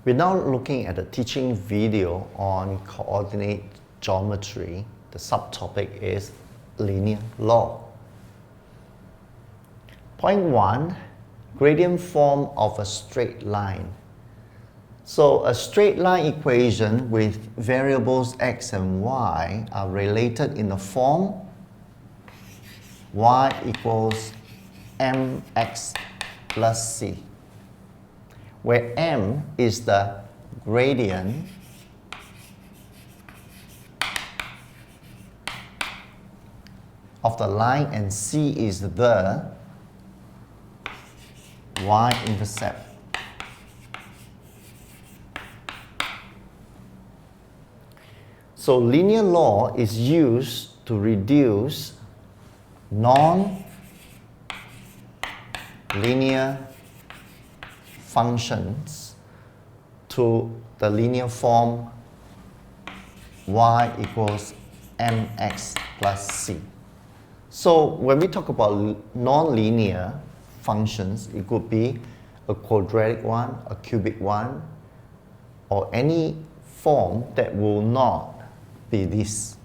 We're now looking at a teaching video on coordinate geometry. The subtopic is linear law. Point 1, gradient form of a straight line. So a straight line equation with variables x and y are related in the form y equals mx plus c, where m is the gradient of the line and c is the y-intercept. So linear law is used to reduce non-linear functions to the linear form y equals mx plus c. So when we talk about non-linear functions, it could be a quadratic one, a cubic one, or any form that will not be this.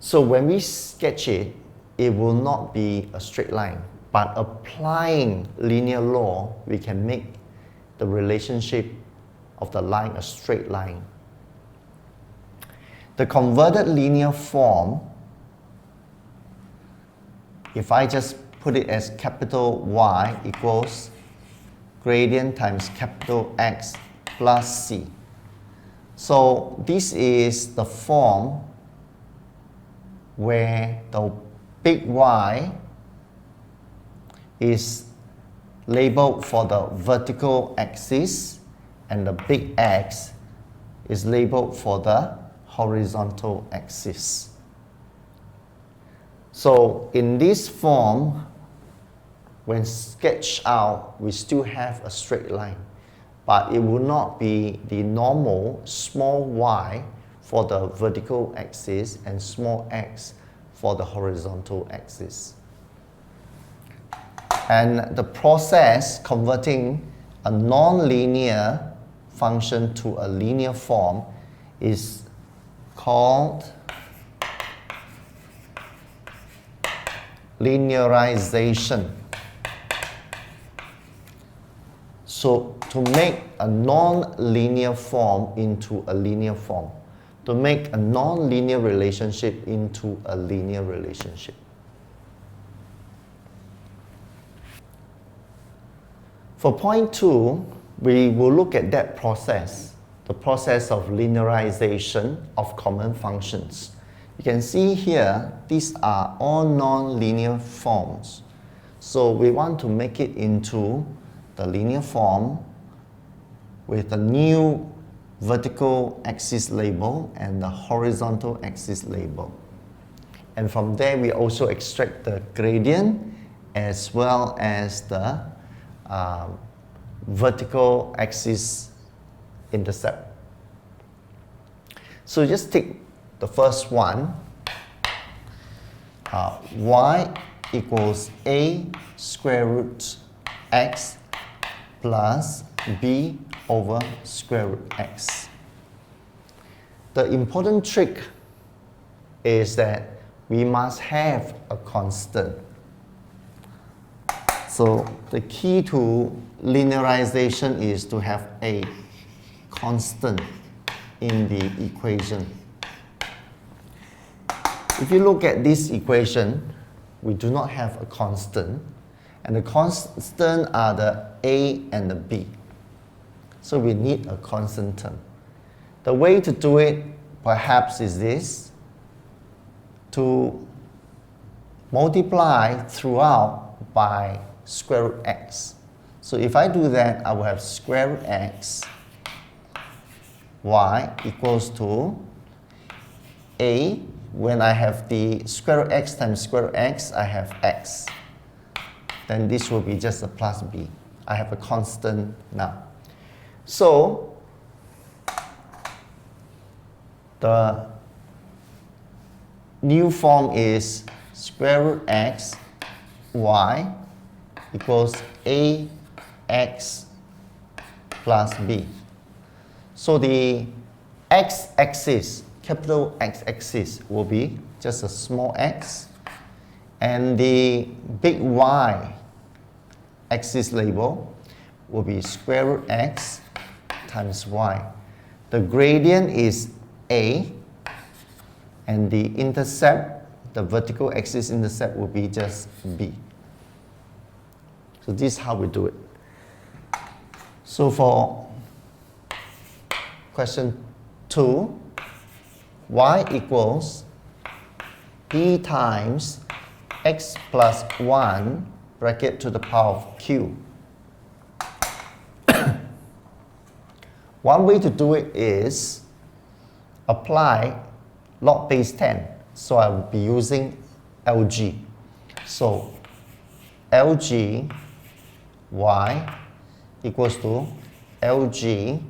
So when we sketch it, it will not be a straight line, but applying linear law, we can make the relationship of the line a straight line. The converted linear form, if I just put it as capital Y equals gradient times capital X plus C. So this is the form where the big Y is labeled for the vertical axis and the big X is labeled for the horizontal axis. So in this form, when sketched out, we still have a straight line, but it will not be the normal small y for the vertical axis and small x for the horizontal axis. And the process converting a non-linear function to a linear form is called linearization. So to make a non-linear form into a linear form, to make a non-linear relationship into a linear relationship. For point 2, we will look at that process, the process of linearization of common functions. You can see here, these are all non-linear forms. So we want to make it into the linear form with a new vertical axis label and the horizontal axis label. And from there, we also extract the gradient as well as the vertical axis intercept. So just take the first one, y equals a square root x plus b over square root x. The important trick is that we must have a constant. So the key to linearization is to have a constant in the equation. If you look at this equation, we do not have a constant, and the constant are the a and the b. So we need a constant term. The way to do it perhaps is this, to multiply throughout by square root x. So if I do that, I will have square root x y equals to a. When I have the square root x times square root x, I have x. Then this will be just a plus b. I have a constant now. So the new form is square root x y equals ax plus b. So the x-axis, capital X-axis, will be just a small x, and the big Y axis label will be square root x times y. The gradient is a, and the intercept, the vertical axis intercept, will be just b. So this is how we do it. So for question 2, y equals p times x plus 1 bracket to the power of q. One way to do it is apply log base 10. So I will be using LG. So LG y equals to LG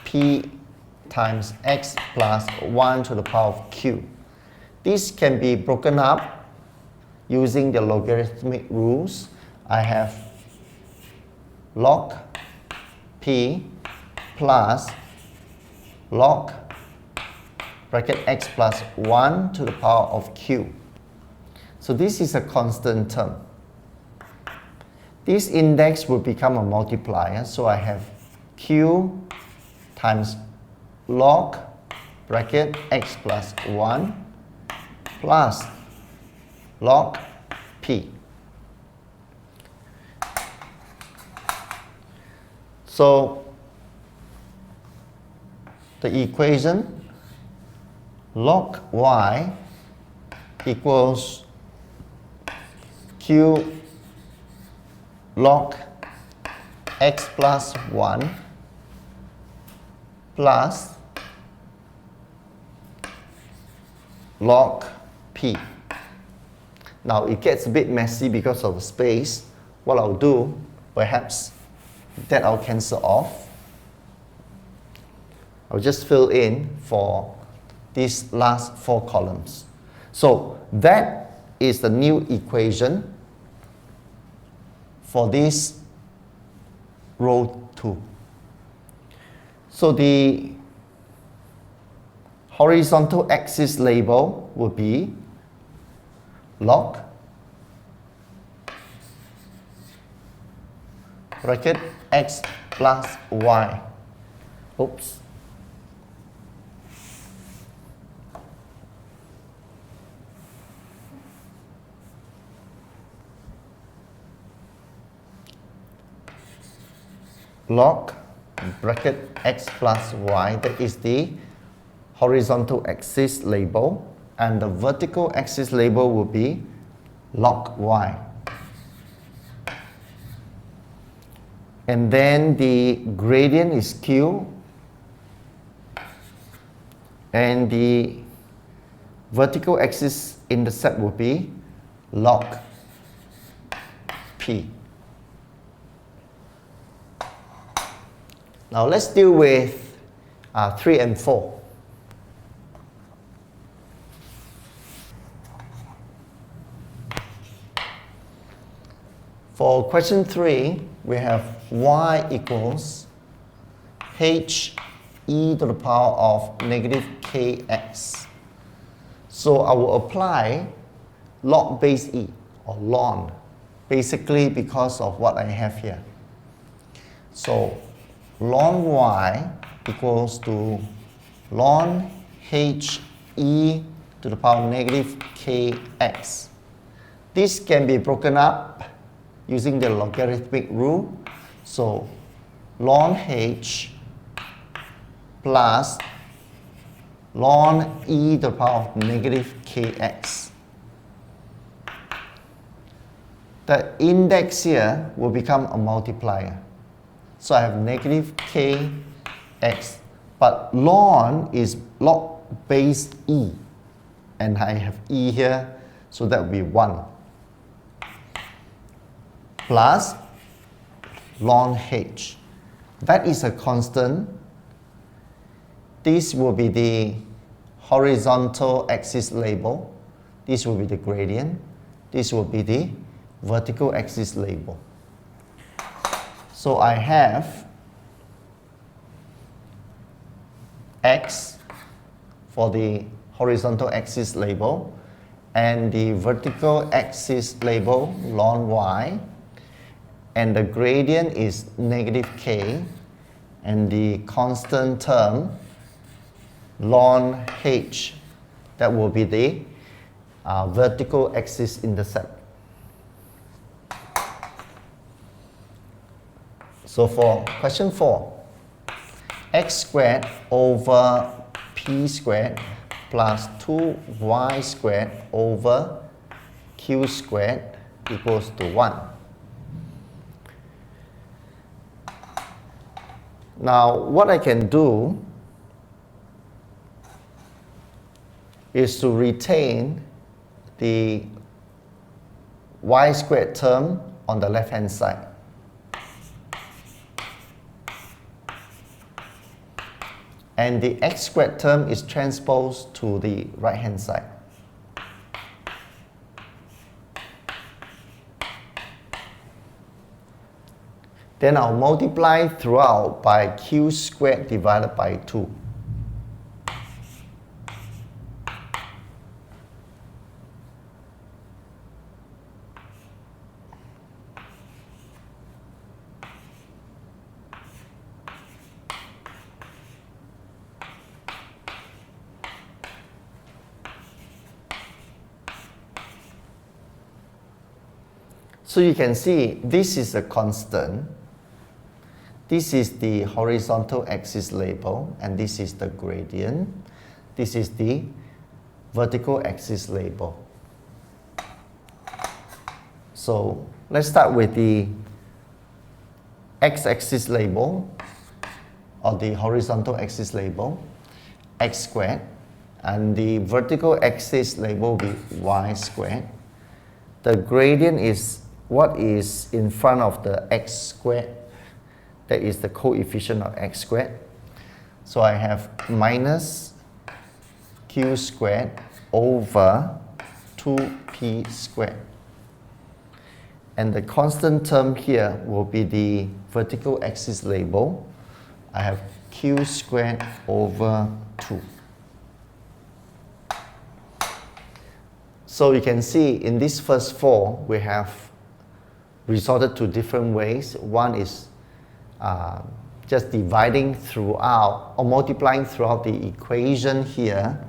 p times x plus 1 to the power of q. This can be broken up using the logarithmic rules. I have log p plus log bracket x plus 1 to the power of q. So this is a constant term. This index will become a multiplier, so I have q times log bracket x plus 1 plus log p. So the equation log y equals q log x plus 1 plus log p. Now it gets a bit messy because of the space. What I'll do, perhaps that I'll cancel off. I'll just fill in for these last 4 columns. So that is the new equation for this row 2. So the horizontal axis label will be log bracket x plus y. Oops. Log bracket x plus y, that is the horizontal axis label, and the vertical axis label will be log y. And then the gradient is q, and the vertical axis intercept will be log p. Now let's deal with 3 and 4. For question 3, we have y equals h e to the power of negative kx. So I will apply log base e, or ln, basically because of what I have here. So ln y equals to ln h e to the power of negative kx. This can be broken up using the logarithmic rule. So ln h plus ln e to the power of negative kx. The index here will become a multiplier. So I have negative kx, but ln is log base e, and I have e here, so that will be 1. Plus ln h. That is a constant. This will be the horizontal axis label. This will be the gradient. This will be the vertical axis label. So I have x for the horizontal axis label and the vertical axis label ln y, and the gradient is negative k, and the constant term ln h, that will be the vertical axis intercept. So for question 4, x squared over p squared plus 2y squared over q squared equals to 1. Now what I can do is to retain the y squared term on the left hand side. And the x squared term is transposed to the right hand side. Then I'll multiply throughout by q squared divided by 2. So you can see this is a constant. This is the horizontal axis label, and this is the gradient. This is the vertical axis label. So let's start with the x-axis label, or the horizontal axis label, x squared, and the vertical axis label will be y squared. The gradient is what is in front of the x squared, that is the coefficient of x squared. So I have minus q squared over 2p squared. And the constant term here will be the vertical axis label. I have q squared over 2. So you can see in these first 4, we have resorted to different ways. One is just dividing throughout or multiplying throughout the equation here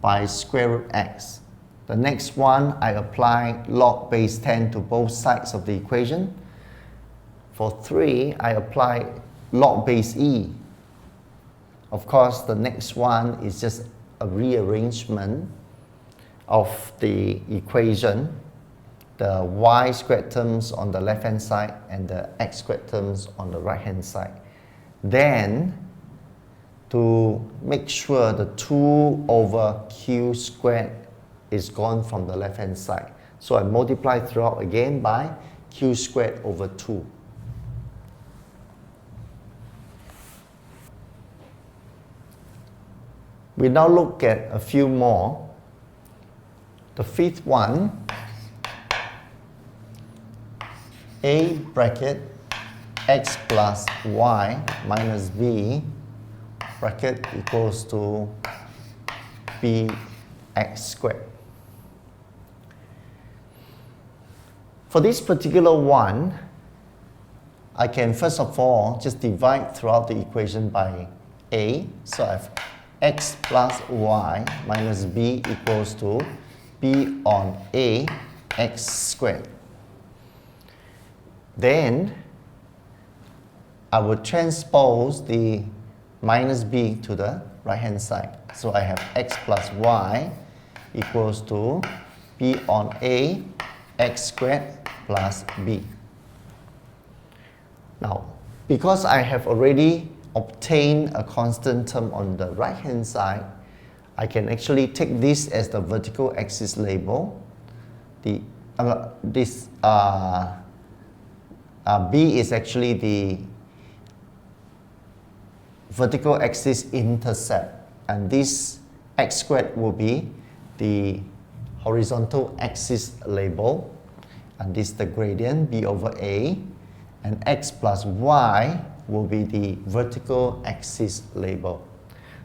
by square root x. The next one, I apply log base 10 to both sides of the equation. For 3, I apply log base e. Of course, the next one is just a rearrangement of the equation. The y squared terms on the left hand side and the x squared terms on the right hand side. Then, to make sure the 2 over q squared is gone from the left hand side, so I multiply throughout again by q squared over 2. We now look at a few more. The fifth one, a bracket x plus y minus b bracket equals to bx squared. For this particular one, I can first of all just divide throughout the equation by a. So I have x plus y minus b equals to b on a x squared. Then I would transpose the minus b to the right hand side. So I have x plus y equals to b on a x squared plus b. Now, because I have already obtained a constant term on the right hand side, I can actually take this as the vertical axis label. B is actually the vertical axis intercept, and this x squared will be the horizontal axis label, and this is the gradient b over a, and x plus y will be the vertical axis label.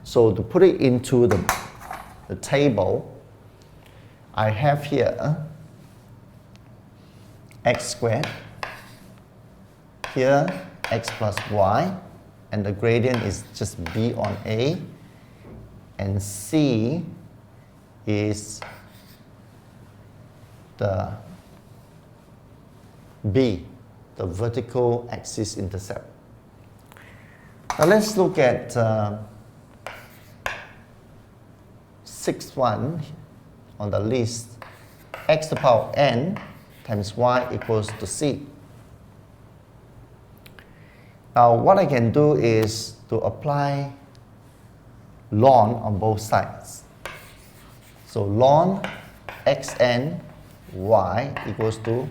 So to put it into the table, I have here x squared, here x plus y, and the gradient is just b on a, and c is the b, the vertical axis intercept. Now let's look at sixth one on the list, x to the power n times y equals to c. Now what I can do is to apply ln on both sides. So ln xn y equals to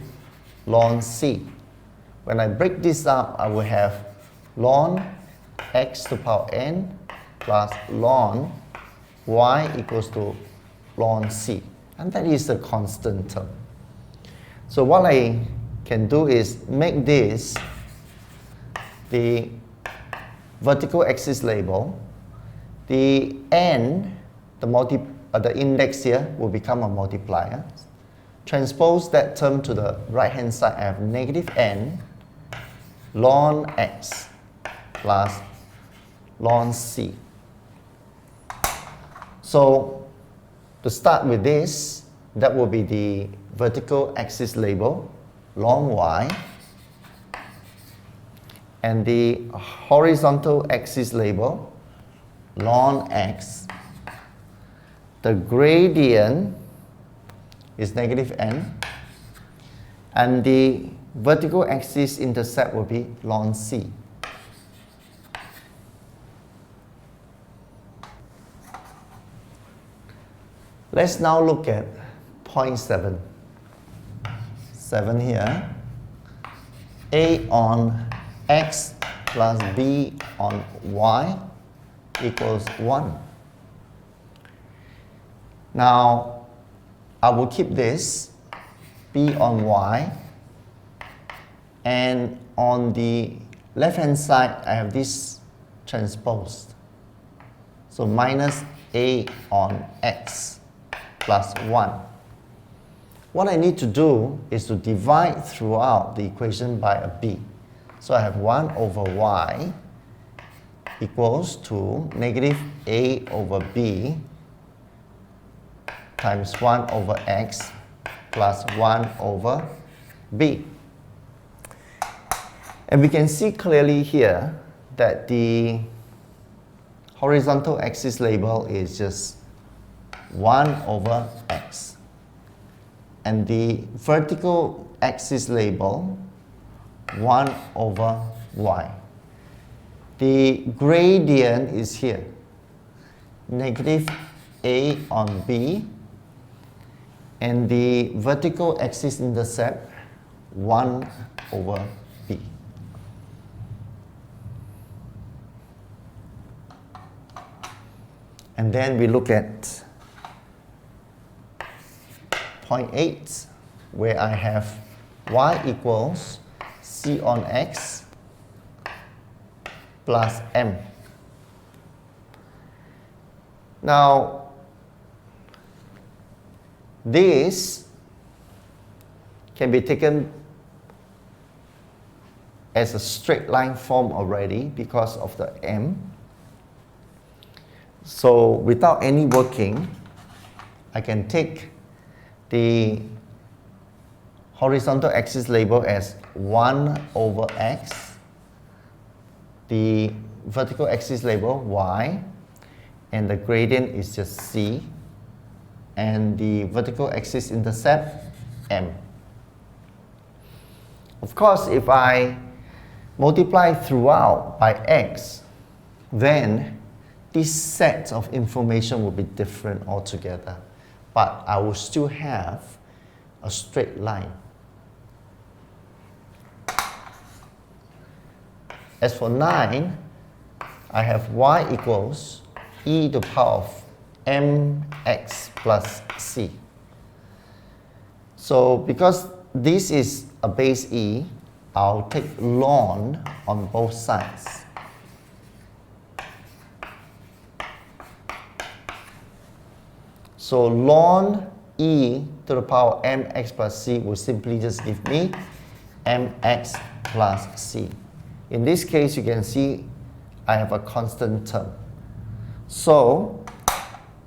ln c. When I break this up, I will have ln x to the power n plus ln y equals to ln c. And that is a constant term. So what I can do is make this the vertical axis label. The n, the index here will become a multiplier. Transpose that term to the right hand side. I have negative n ln x plus ln c. So to start with this, that will be the vertical axis label, ln y, and the horizontal axis label, ln x. The gradient is negative n, and the vertical axis intercept will be ln c. Let's now look at point 7. 7 here. A on x plus b on y equals 1. Now, I will keep this b on y, and on the left hand side I have this transposed. So minus a on x plus 1. What I need to do is to divide throughout the equation by a b. So I have 1 over y equals to negative a over b times 1 over x plus 1 over b. And we can see clearly here that the horizontal axis label is just 1 over x. And the vertical axis label, 1 over y. The gradient is here, negative a on b, and the vertical axis intercept, 1 over b. And then we look at point 8, where I have y equals c on x plus m. Now, this can be taken as a straight line form already because of the m. So without any working, I can take the horizontal axis label as 1 over x, the vertical axis label y, and the gradient is just c, and the vertical axis intercept m. Of course, if I multiply throughout by x, then this set of information will be different altogether. But I will still have a straight line. As for 9, I have y equals e to the power of mx plus c. So because this is a base e, I'll take ln on both sides. So ln e to the power mx plus c will simply just give me mx plus c. In this case, you can see I have a constant term. So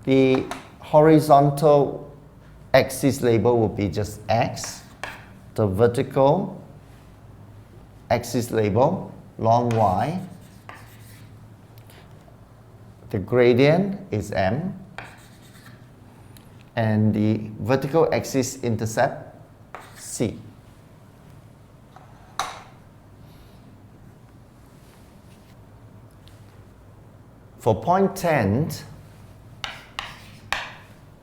the horizontal axis label will be just x, the vertical axis label ln y, the gradient is m, and the vertical axis intercept c. For point 10,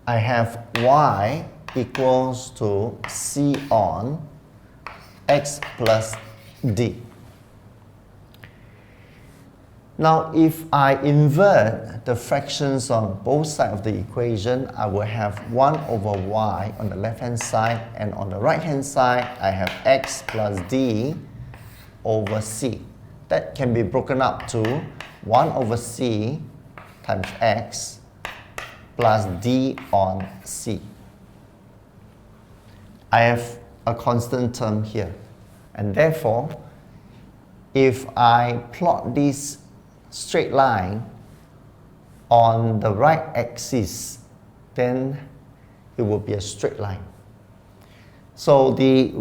I have y equals to c on x plus d. Now, if I invert the fractions on both sides of the equation, I will have 1 over y on the left-hand side, and on the right-hand side, I have x plus d over c. That can be broken up to 1 over c times x plus d on c. I have a constant term here, and therefore, if I plot this straight line on the right axis, then it will be a straight line. So the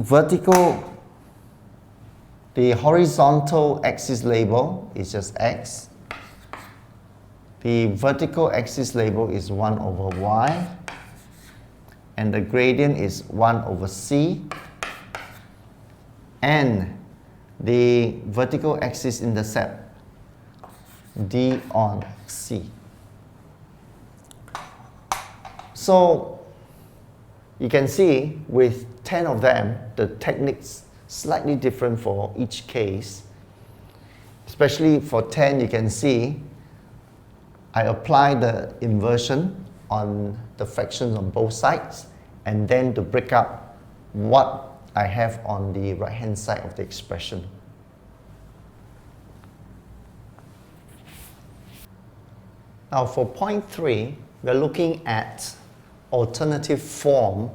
horizontal axis label is just x. The vertical axis label is 1 over y, and the gradient is 1 over c, and the vertical axis intercept d on c. So you can see with 10 of them, the technique's slightly different for each case. Especially for 10, you can see I apply the inversion on the fractions on both sides, and then to break up what I have on the right-hand side of the expression. Now for point 3, we're looking at alternative form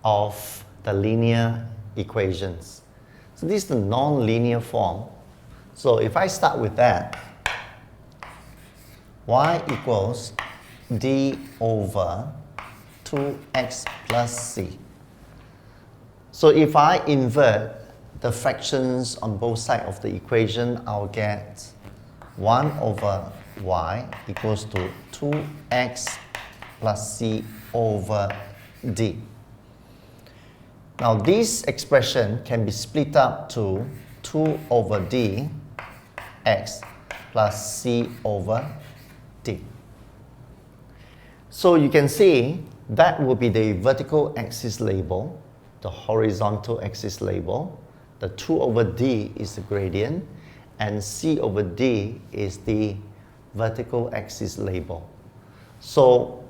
of the linear equations. So this is the non-linear form. So if I start with that, y equals d over 2x plus c. So if I invert the fractions on both sides of the equation, I'll get 1 over y equals to 2x plus c over d. Now this expression can be split up to 2 over d x plus c over d. So you can see that will be the vertical axis label, the horizontal axis label, the 2 over d is the gradient, and c over d is the vertical axis label. So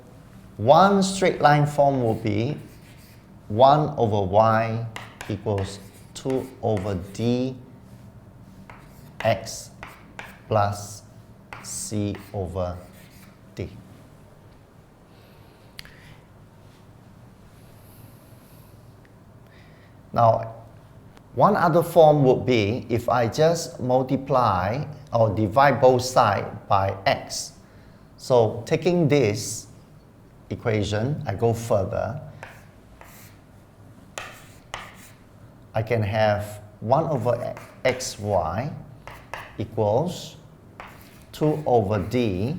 one straight line form will be 1 over y equals 2 over d x plus c over d. Now, one other form would be if I just multiply or divide both sides by x. So taking this equation, I go further. I can have 1 over xy equals 2 over d,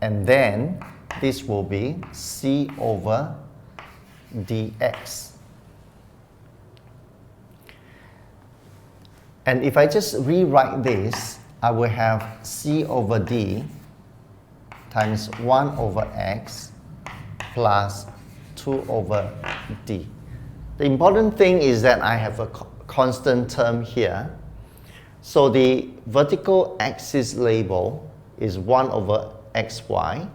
and then this will be c over dx. And if I just rewrite this, I will have c over d times 1 over x plus 2 over d. The important thing is that I have a constant term here. So the vertical axis label is 1 over xy.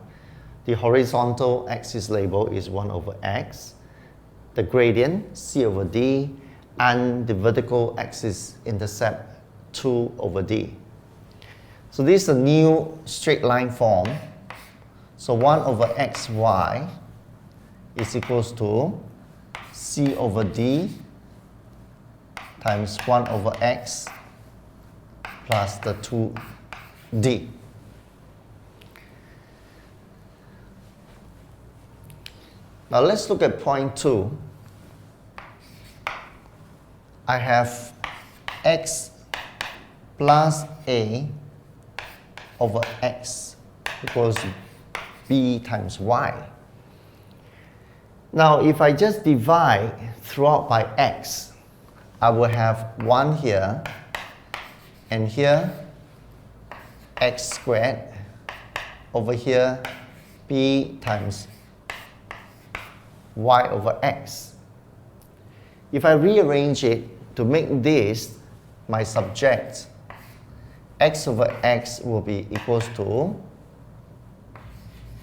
The horizontal axis label is 1 over x. the gradient, c over d, and the vertical axis intercept 2 over d. So this is a new straight line form. So 1 over xy is equals to c over d times 1 over x plus the 2d. Now let's look at point 2. I have x plus a over x equals b times y. Now if I just divide throughout by x, I will have 1 here and here x squared, over here b times y over x. If I rearrange it to make this my subject, x over x will be equals to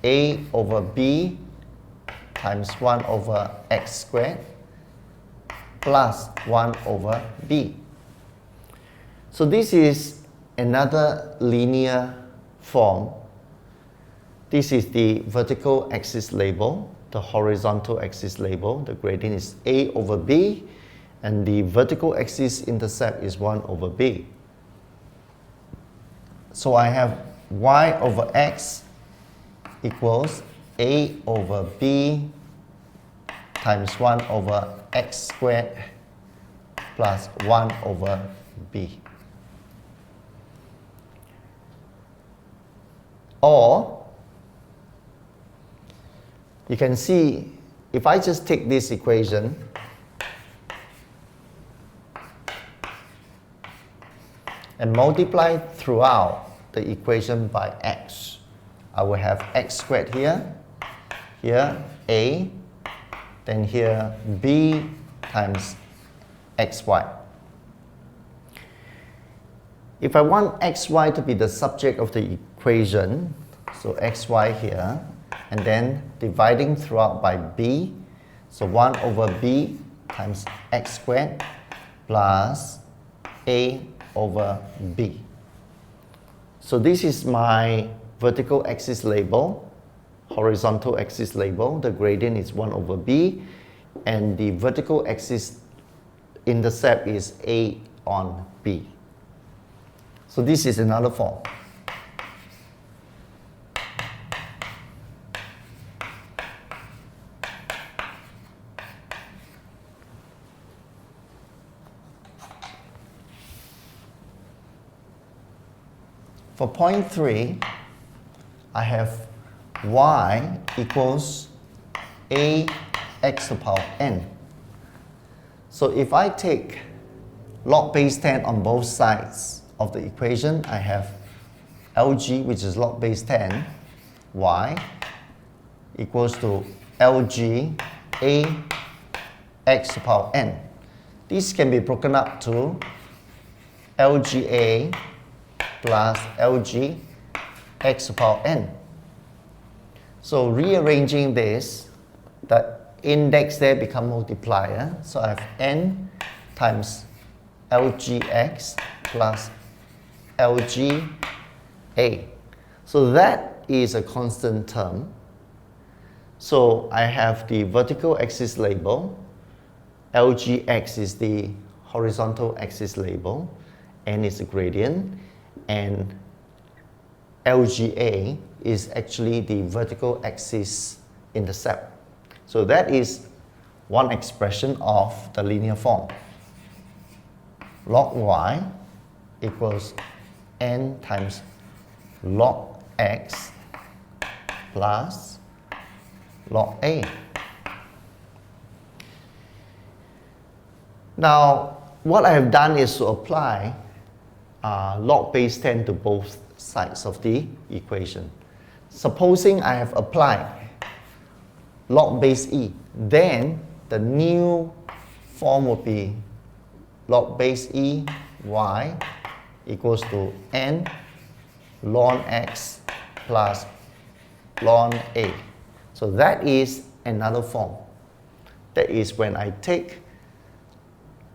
a over b times 1 over x squared plus 1 over b. So this is another linear form. This is the vertical axis label, the horizontal axis label. The gradient is a over b, and the vertical axis intercept is 1 over b. So I have y over x equals a over b times 1 over x squared plus 1 over b. Or you can see, if I just take this equation and multiply throughout the equation by x, I will have x squared here, here a, then here b times xy. If I want xy to be the subject of the equation, so xy here, and then dividing throughout by b, so 1 over b times x squared plus a over b. So this is my vertical axis label, horizontal axis label. The gradient is 1 over b, and the vertical axis intercept is a on b. So this is another form. For point 3, I have y equals a x to the power n. So if I take log base 10 on both sides of the equation, I have Lg, which is log base 10, y equals to Lg a x to the power n. This can be broken up to Lga plus Lg x to the power n. So rearranging this, the index there become multiplier. So I have n times Lgx plus Lga. So that is a constant term. So I have the vertical axis label, Lgx is the horizontal axis label, n is the gradient, and Lga is actually the vertical axis intercept. So that is one expression of the linear form. Log y equals n times log x plus log a. Now, what I have done is to apply log base 10 to both sides of the equation. Supposing I have applied log base e, then the new form would be log base e y equals to n ln x plus ln a. So that is another form. That is when I take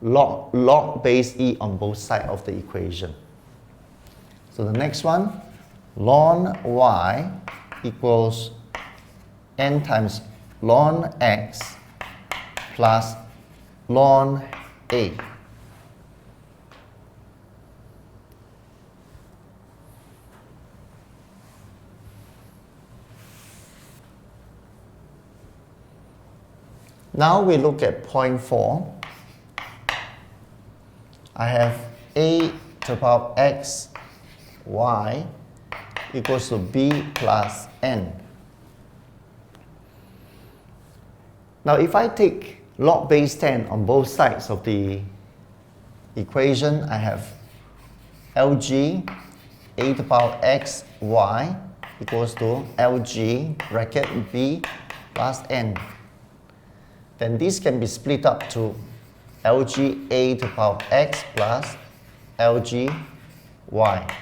log base e on both sides of the equation. So the next one, ln y equals n times ln x plus ln a. Now we look at point 4. I have a to the power of x, y equals to b plus n. Now if I take log base 10 on both sides of the equation, I have Lg a to the power of x, y equals to Lg bracket b plus n. Then this can be split up to Lg a to the power of x plus Lg y.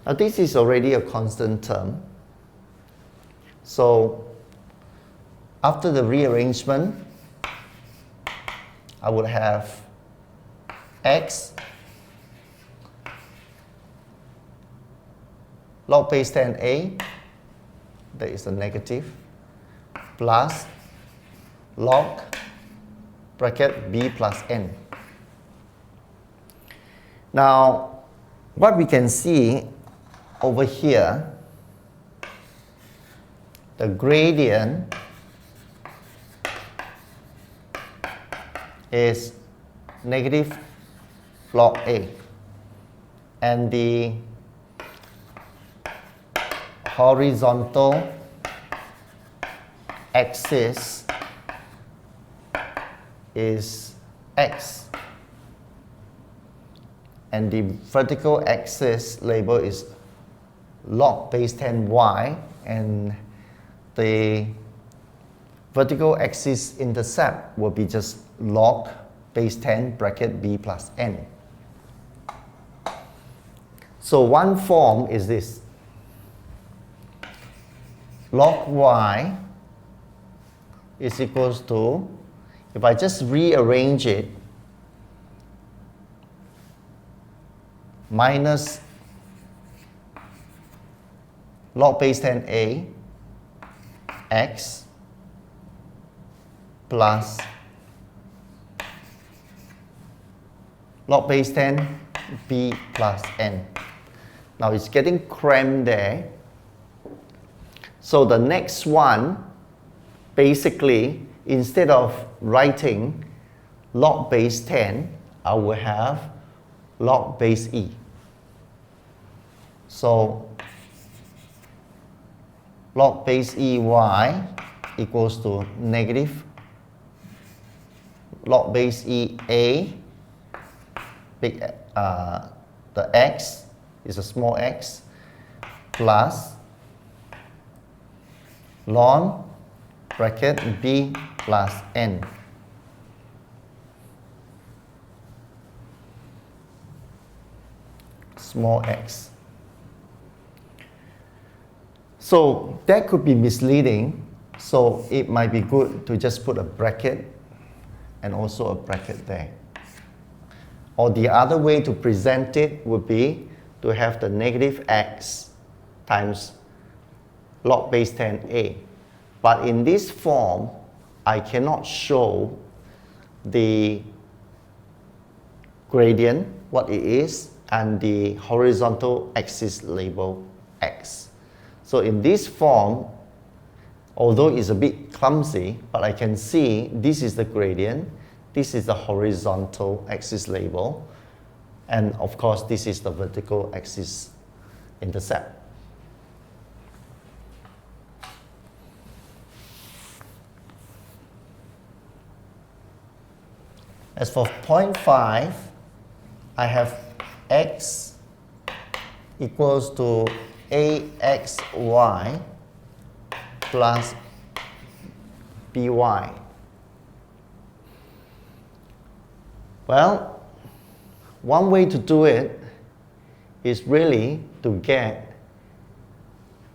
Now this is already a constant term. So after the rearrangement, I would have x log base 10a, that is a negative, plus log bracket b plus n. Now, what we can see over here, the gradient is negative log a, and the horizontal axis is x, and the vertical axis label is log base 10y, and the vertical axis intercept will be just log base 10 bracket b plus n. So one form is this: log y is equals to, if I just rearrange it, minus log base 10a x plus log base 10 b plus n. Now it's getting crammed there. So the next one, basically, instead of writing log base 10, I will have log base e. So log base ey equals to negative log base ea, the x is a small x, plus ln bracket b plus n. Small x. So that could be misleading, so it might be good to just put a bracket and also a bracket there. Or the other way to present it would be to have the negative x times log base 10a. But in this form, I cannot show the gradient, what it is, and the horizontal axis label x. So in this form, although it's a bit clumsy, but I can see this is the gradient, this is the horizontal axis label, and of course this is the vertical axis intercept. As for point 5, I have x equals to axy plus by. Well, one way to do it is really to get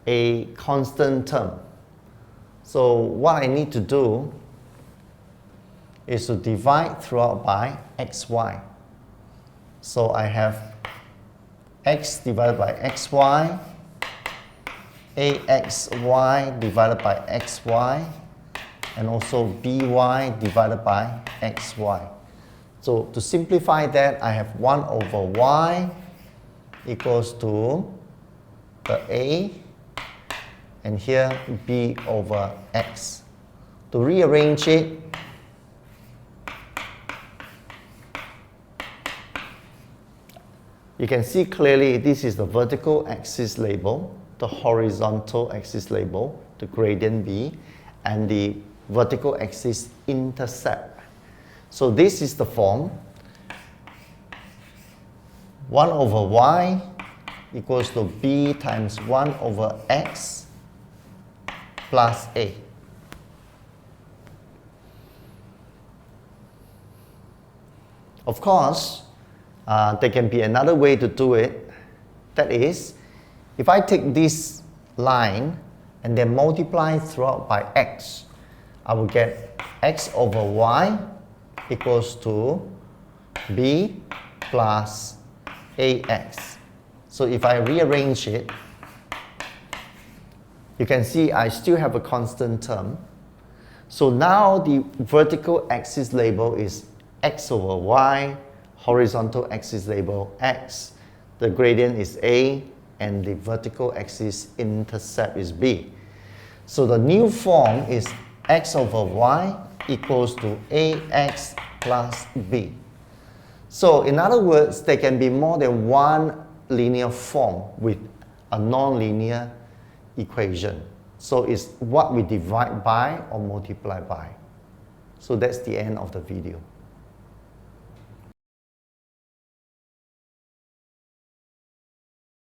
a constant term. So what I need to do is to divide throughout by xy. So I have x divided by xy, axy divided by xy, and also by divided by xy. So to simplify that, I have 1 over y equals to the a, and here b over x. To rearrange it, you can see clearly this is the vertical axis label, the horizontal axis label, the gradient b, and the vertical axis intercept. So this is the form 1 over y equals to b times 1 over x plus a. Of course, there can be another way to do it. That is, if I take this line and then multiply throughout by x, I will get x over y equals to b plus ax. So if I rearrange it, you can see I still have a constant term. So now the vertical axis label is x over y, horizontal axis label x, the gradient is a, and the vertical axis intercept is b. So the new form is x over y equals to ax plus b. So in other words, there can be more than one linear form with a non-linear equation. So it's what we divide by or multiply by. So that's the end of the video.